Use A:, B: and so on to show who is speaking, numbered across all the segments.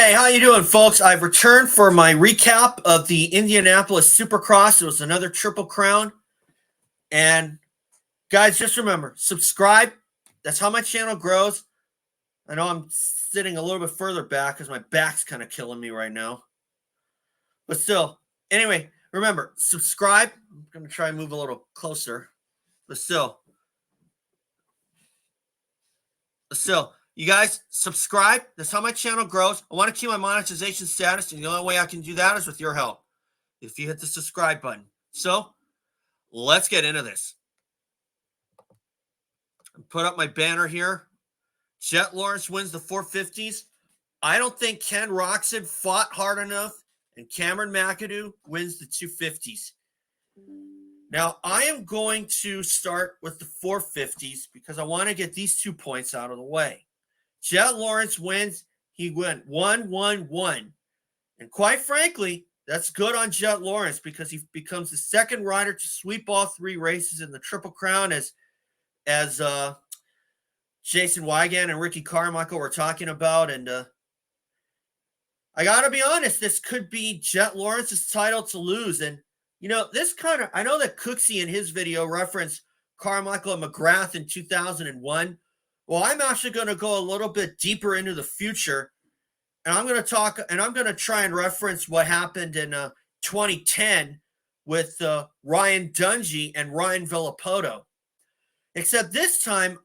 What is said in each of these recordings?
A: Hey, how you doing, folks? I've returned for my recap of the Indianapolis Supercross. It was another Triple Crown. And guys, just remember, subscribe. That's how my channel grows. I know I'm sitting a little bit further back because my back's kind of killing me right now. But still, anyway, remember, subscribe. I'm going to try and move a little closer. But still, you guys subscribe. That's how my channel grows. I want to keep my monetization status, and the only way I can do that is with your help. If you hit the subscribe button. So let's get into this. Put up my banner here. Jett Lawrence wins the 450s. I don't think Ken Roczen fought hard enough, and Cameron McAdoo wins the 250s. Now, I am going to start with the 450s because I want to get these 2 points out of the way. Jett Lawrence wins. He went 1-1-1. And quite frankly, that's good on Jett Lawrence because he becomes the second rider to sweep all 3 races in the Triple Crown as Jason Wygant and Ricky Carmichael were talking about. And I got to be honest, this could be Jett Lawrence's title to lose. And, you know, this kind of, I know that Cooksey in his video referenced Carmichael and McGrath in 2001. Well, I'm actually going to go a little bit deeper into the future, and I'm going to try and reference what happened in 2010 with Ryan Dungey and Ryan Villopoto. Except this time,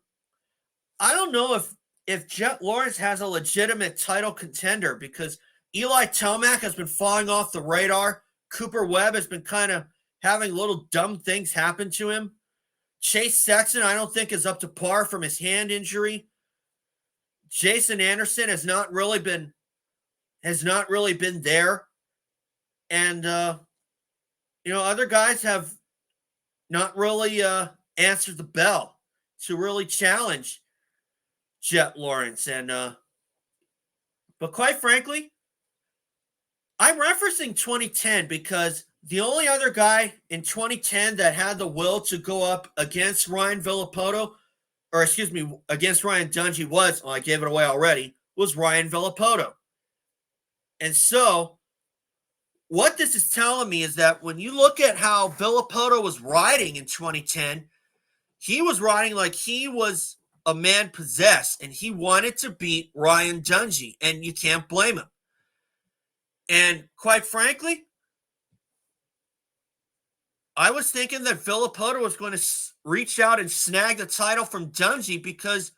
A: I don't know if Jett Lawrence has a legitimate title contender because Eli Tomac has been falling off the radar. Cooper Webb has been kind of having little dumb things happen to him. Chase Sexton, I don't think, is up to par from his hand injury. Jason Anderson has not really been there. And other guys have not really answered the bell to really challenge Jett Lawrence. And but quite frankly, I'm referencing 2010 because the only other guy in 2010 that had the will to go up against Ryan Villopoto, against Ryan Dungey I gave it away already, was Ryan Villopoto. And so what this is telling me is that when you look at how Villopoto was riding in 2010, he was riding like he was a man possessed, and he wanted to beat Ryan Dungey, and you can't blame him. And quite frankly, I was thinking that Villopoto was going to reach out and snag the title from Dungey because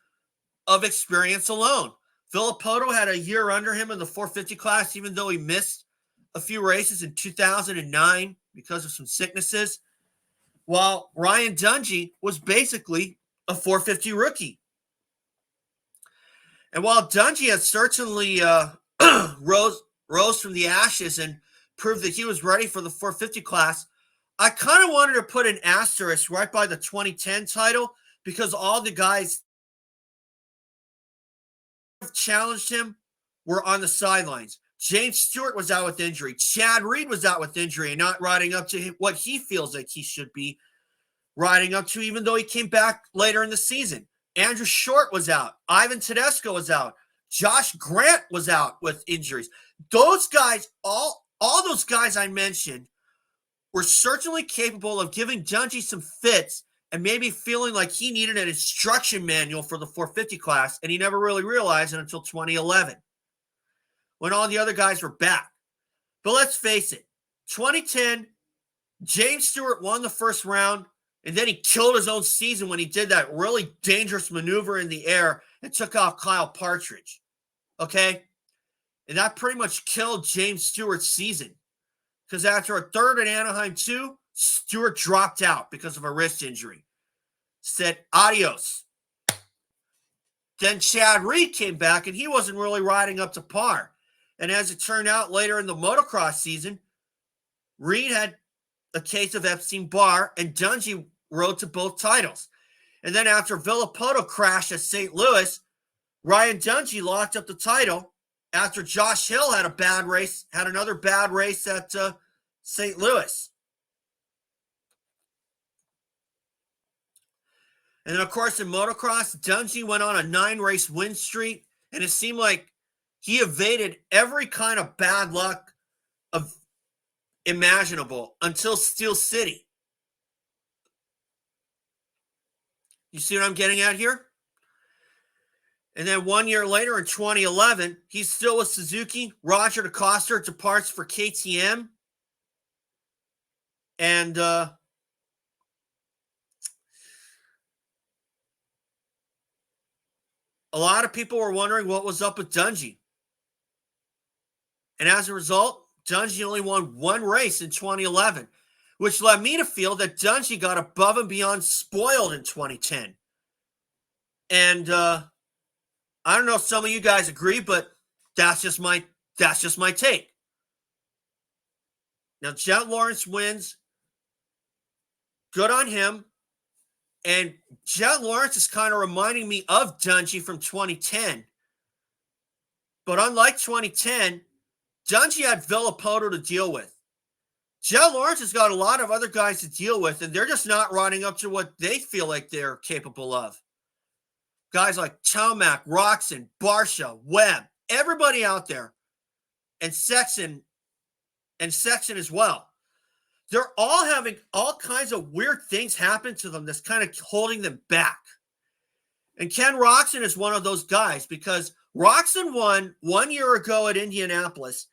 A: of experience alone. Villopoto had a year under him in the 450 class, even though he missed a few races in 2009 because of some sicknesses, while Ryan Dungey was basically a 450 rookie. And while Dungey has certainly rose from the ashes and proved that he was ready for the 450 class, I kind of wanted to put an asterisk right by the 2010 title because all the guys who challenged him were on the sidelines. James Stewart was out with injury. Chad Reed was out with injury and not riding up to what he feels like he should be riding up to, even though he came back later in the season. Andrew Short was out. Ivan Tedesco was out. Josh Grant was out with injuries. Those guys, all those guys I mentioned, were certainly capable of giving Dungey some fits and maybe feeling like he needed an instruction manual for the 450 class, and he never really realized it until 2011 when all the other guys were back. But let's face it, 2010, James Stewart won the first round, and then he killed his own season when he did that really dangerous maneuver in the air and took off Kyle Partridge. Okay? And that pretty much killed James Stewart's season. Because after a third at Anaheim 2, Stewart dropped out because of a wrist injury. Said adios. Then Chad Reed came back, and he wasn't really riding up to par. And as it turned out later in the motocross season, Reed had a case of Epstein-Barr, and Dungey rode to both titles. And then after Villopoto crashed at St. Louis, Ryan Dungey locked up the title after Josh Hill had another bad race at St. Louis. And then, of course, in motocross, Dungey went on a 9-race win streak, and it seemed like he evaded every kind of bad luck of imaginable until Steel City. You see what I'm getting at here? And then 1 year later in 2011, he's still with Suzuki. Roger DeCoster departs for KTM. And a lot of people were wondering what was up with Dungey. And as a result, Dungey only won one race in 2011, which led me to feel that Dungey got above and beyond spoiled in 2010. And I don't know if some of you guys agree, but that's just my take. Now, Jett Lawrence wins. Good on him. And Jett Lawrence is kind of reminding me of Dungey from 2010. But unlike 2010, Dungey had Villapoto to deal with. Jett Lawrence has got a lot of other guys to deal with, and they're just not riding up to what they feel like they're capable of. Guys like Tomac, Roczen, Barsha, Webb, everybody out there, and Sexton as well. They're all having all kinds of weird things happen to them that's kind of holding them back. And Ken Roczen is one of those guys because Roczen won 1 year ago at Indianapolis,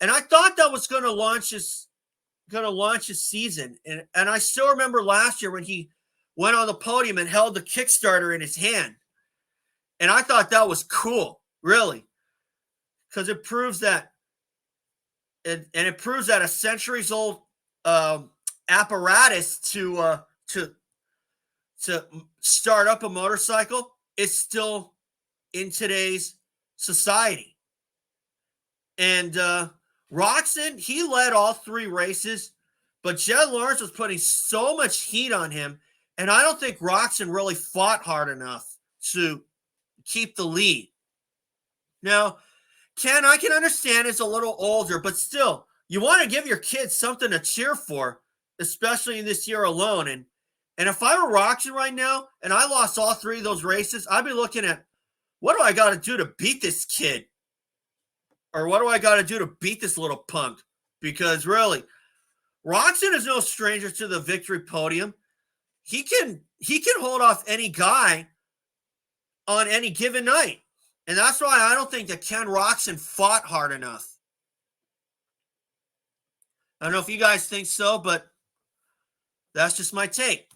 A: and I thought that was going to launch his season. And I still remember last year when he went on the podium and held the Kickstarter in his hand. And I thought that was cool, really, because it proves that, it proves that a centuries-old apparatus to start up a motorcycle is still in today's society. And Roczen, he led all three races, but Jett Lawrence was putting so much heat on him, and I don't think Roczen really fought hard enough to keep the lead. Now, Ken, I can understand it's a little older, but still, you want to give your kids something to cheer for, especially in this year alone. And if I were Roczen right now and I lost all three of those races, I'd be looking at, what do I got to do to beat this kid? Or what do I got to do to beat this little punk? Because really, Roczen is no stranger to the victory podium. He can hold off any guy on any given night. And that's why I don't think that Ken Roczen fought hard enough. I don't know if you guys think so, but that's just my take.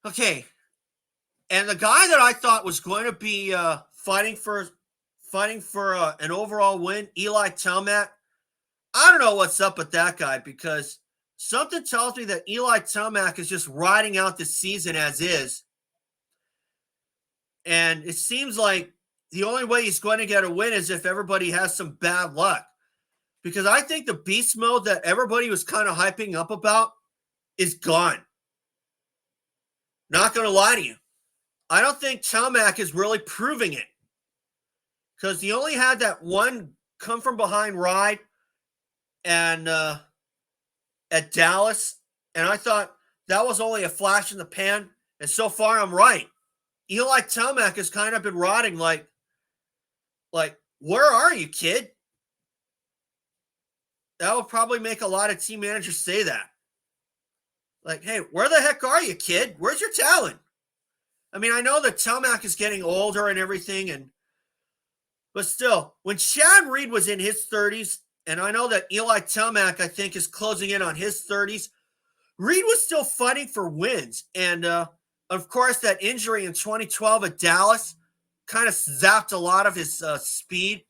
A: Okay. And the guy that I thought was going to be fighting for an overall win, Eli Tomac, I don't know what's up with that guy because something tells me that Eli Tomac is just riding out the season as is. And it seems like the only way he's going to get a win is if everybody has some bad luck. Because I think the beast mode that everybody was kind of hyping up about is gone. Not going to lie to you. I don't think Tomac is really proving it. Because he only had that one come from behind ride and at Dallas. And I thought that was only a flash in the pan. And so far, I'm right. Eli Tomac has kind of been rotting like, where are you, kid? That would probably make a lot of team managers say that. Like, hey, where the heck are you, kid? Where's your talent? I mean, I know that Tomac is getting older and everything, but still, when Chad Reed was in his 30s, and I know that Eli Tomac, I think, is closing in on his 30s, Reed was still fighting for wins. And, of course, that injury in 2012 at Dallas kind of zapped a lot of his speed.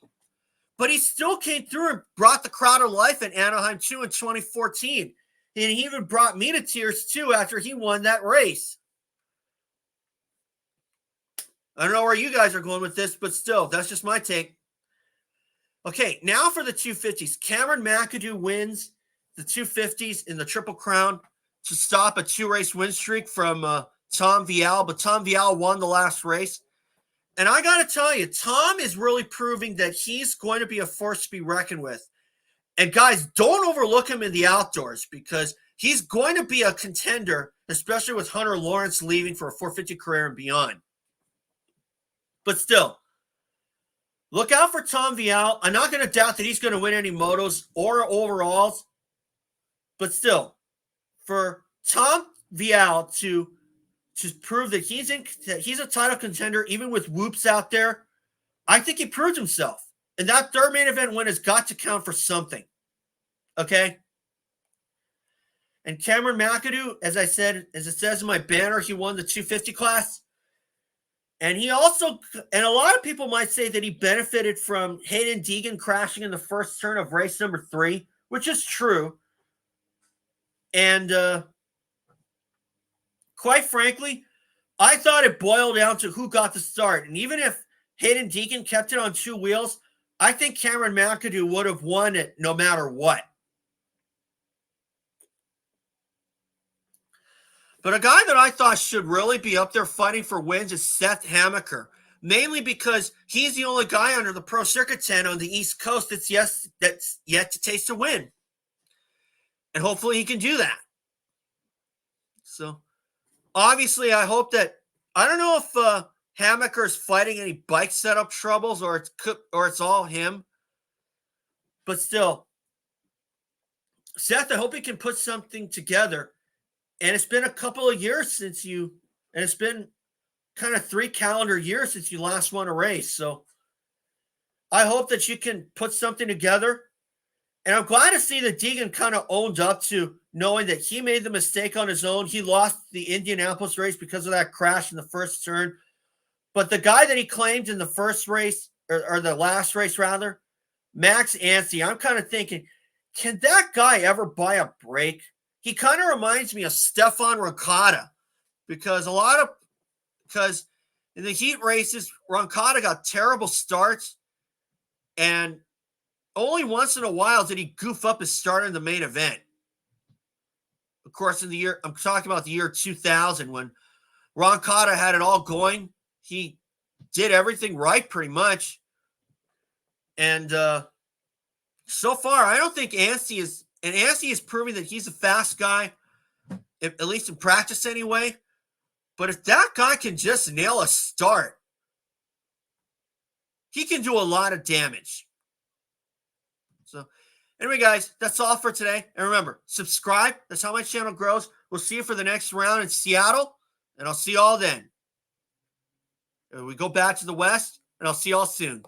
A: But he still came through and brought the crowd to life at Anaheim 2 in 2014. And he even brought me to tears, too, after he won that race. I don't know where you guys are going with this, but still, that's just my take. Okay, now for the 250s. Cameron McAdoo wins the 250s in the Triple Crown to stop a two-race win streak from Tom Vial, but Tom Vial won the last race. And I got to tell you, Tom is really proving that he's going to be a force to be reckoned with. And guys, don't overlook him in the outdoors because he's going to be a contender, especially with Hunter Lawrence leaving for a 450 career and beyond. But still, Look out for Tom Vial. I'm not going to doubt that he's going to win any motos or overalls. But still, for Tom Vial to prove that he's a title contender, even with whoops out there, I think he proved himself. And that third main event win has got to count for something. Okay? And Cameron McAdoo, as I said, as it says in my banner, he won the 250 class. And he also, and a lot of people might say that he benefited from Hayden Deegan crashing in the first turn of race number 3, which is true. And quite frankly, I thought it boiled down to who got the start. And even if Hayden Deegan kept it on 2 wheels, I think Cameron McAdoo would have won it no matter what. But a guy that I thought should really be up there fighting for wins is Seth Hamaker, mainly because he's the only guy under the Pro Circuit 10 on the East Coast that's yet to taste a win. And hopefully he can do that. So, obviously, I hope that, I don't know if Hamaker's fighting any bike setup troubles or it's all him. But still, Seth, I hope he can put something together. And it's been a couple of years and it's been kind of 3 calendar years since you last won a race. So I hope that you can put something together. And I'm glad to see that Deegan kind of owned up to knowing that he made the mistake on his own. He lost the Indianapolis race because of that crash in the first turn. But the guy that he claimed in the first race, or the last race rather, Max Anstie, I'm kind of thinking, can that guy ever buy a break? He kind of reminds me of Stefan Roncada because in the heat races, Roncada got terrible starts, and only once in a while did he goof up his start in the main event. Of course, I'm talking about the year 2000 when Roncada had it all going. He did everything right pretty much. And so far, I don't think Anstie is proving that he's a fast guy, at least in practice anyway. But if that guy can just nail a start, he can do a lot of damage. So anyway, guys, that's all for today. And remember, subscribe. That's how my channel grows. We'll see you for the next round in Seattle, and I'll see you all then. We go back to the West, and I'll see you all soon.